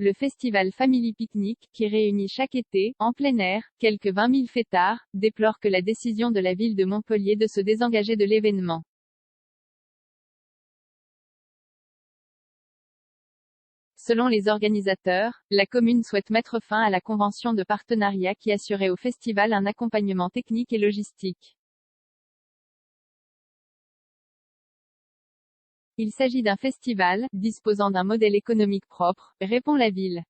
Le festival Family Picnic, qui réunit chaque été, en plein air, quelques 20 000 fêtards, déplore que la décision de la ville de Montpellier de se désengager de l'événement. Selon les organisateurs, la commune souhaite mettre fin à la convention de partenariat qui assurait au festival un accompagnement technique et logistique. Il s'agit d'un festival, disposant d'un modèle économique propre, répond la ville.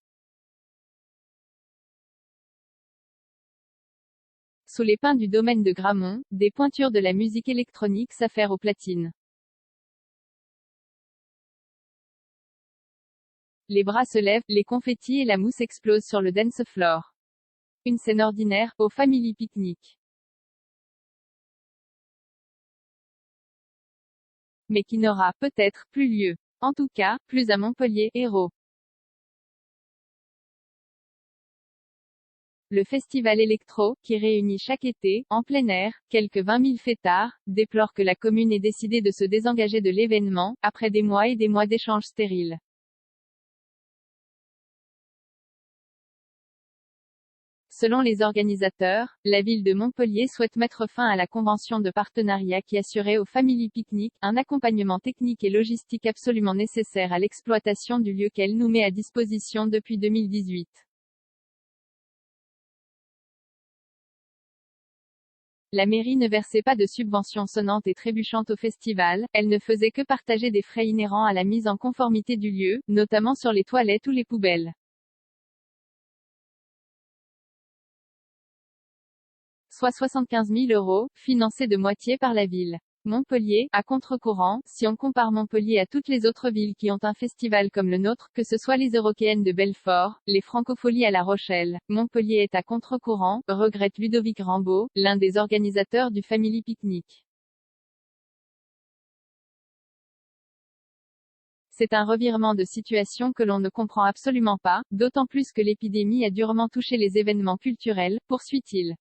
Sous les pins du domaine de Gramont, des pointures de la musique électronique s'affairent aux platines. Les bras se lèvent, les confettis et la mousse explosent sur le dance floor. Une scène ordinaire, au Family Picnic. Mais qui n'aura, peut-être, plus lieu. En tout cas, plus à Montpellier, héros. Le festival électro, qui réunit chaque été, en plein air, quelques 20 000 fêtards, déplore que la commune ait décidé de se désengager de l'événement, après des mois et des mois d'échanges stériles. Selon les organisateurs, la ville de Montpellier souhaite mettre fin à la convention de partenariat qui assurait au Family Picnic un accompagnement technique et logistique absolument nécessaire à l'exploitation du lieu qu'elle nous met à disposition depuis 2018. La mairie ne versait pas de subventions sonnantes et trébuchantes au festival, elle ne faisait que partager des frais inhérents à la mise en conformité du lieu, notamment sur les toilettes ou les poubelles. Soit 75 000 €, financés de moitié par la ville. Montpellier, à contre-courant, si on compare Montpellier à toutes les autres villes qui ont un festival comme le nôtre, que ce soit les Eurockéennes de Belfort, les Francopholies à La Rochelle, Montpellier est à contre-courant, regrette Ludovic Rambaud, l'un des organisateurs du Family Picnic. C'est un revirement de situation que l'on ne comprend absolument pas, d'autant plus que l'épidémie a durement touché les événements culturels, poursuit-il.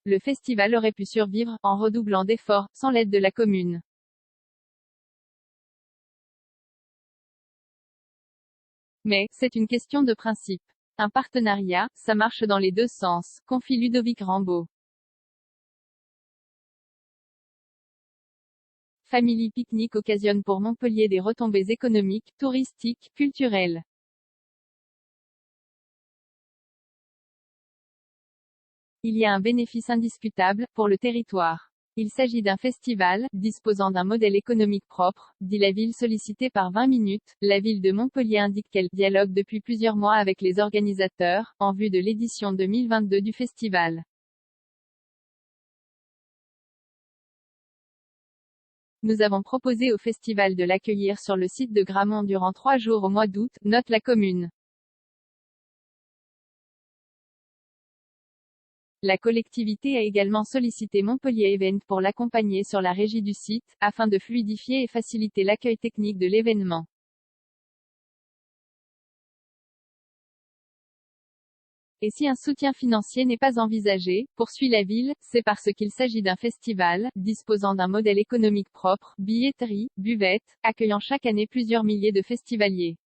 Le festival aurait pu survivre, en redoublant d'efforts, sans l'aide de la commune. Mais, c'est une question de principe. Un partenariat, ça marche dans les deux sens, confie Ludovic Rambaud. Family Picnic occasionne pour Montpellier des retombées économiques, touristiques, culturelles. Il y a un bénéfice indiscutable, pour le territoire. Il s'agit d'un festival, disposant d'un modèle économique propre, dit la ville sollicitée par 20 minutes. La ville de Montpellier indique qu'elle dialogue depuis plusieurs mois avec les organisateurs, en vue de l'édition 2022 du festival. Nous avons proposé au festival de l'accueillir sur le site de Gramont durant 3 jours au mois d'août, note la commune. La collectivité a également sollicité Montpellier Event pour l'accompagner sur la régie du site, afin de fluidifier et faciliter l'accueil technique de l'événement. Et si un soutien financier n'est pas envisagé, poursuit la ville, c'est parce qu'il s'agit d'un festival, disposant d'un modèle économique propre, billetterie, buvette, accueillant chaque année plusieurs milliers de festivaliers.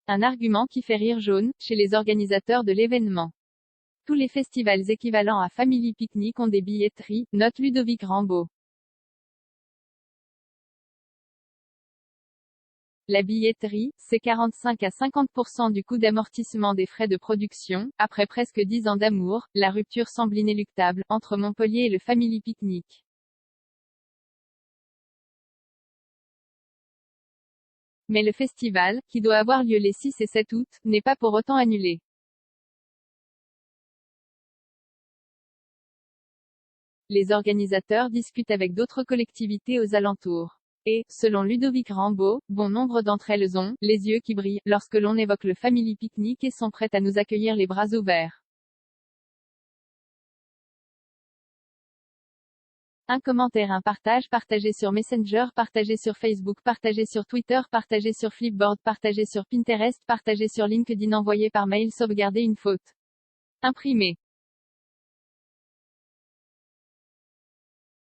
Un argument qui fait rire jaune, chez les organisateurs de l'événement. Tous les festivals équivalents à Family Picnic ont des billetteries, note Ludovic Rambaud. La billetterie, c'est 45 à 50% du coût d'amortissement des frais de production. Après presque 10 ans d'amour, la rupture semble inéluctable, entre Montpellier et le Family Picnic. Mais le festival, qui doit avoir lieu les 6 et 7 août, n'est pas pour autant annulé. Les organisateurs discutent avec d'autres collectivités aux alentours. Et, selon Ludovic Rambaud, bon nombre d'entre elles ont les yeux qui brillent lorsque l'on évoque le Family Picnic et sont prêtes à nous accueillir les bras ouverts. Un commentaire, un partage, partagé sur Messenger, partagé sur Facebook, partagé sur Twitter, partagé sur Flipboard, partagé sur Pinterest, partagé sur LinkedIn, envoyé par mail, sauvegarder une faute. Imprimé.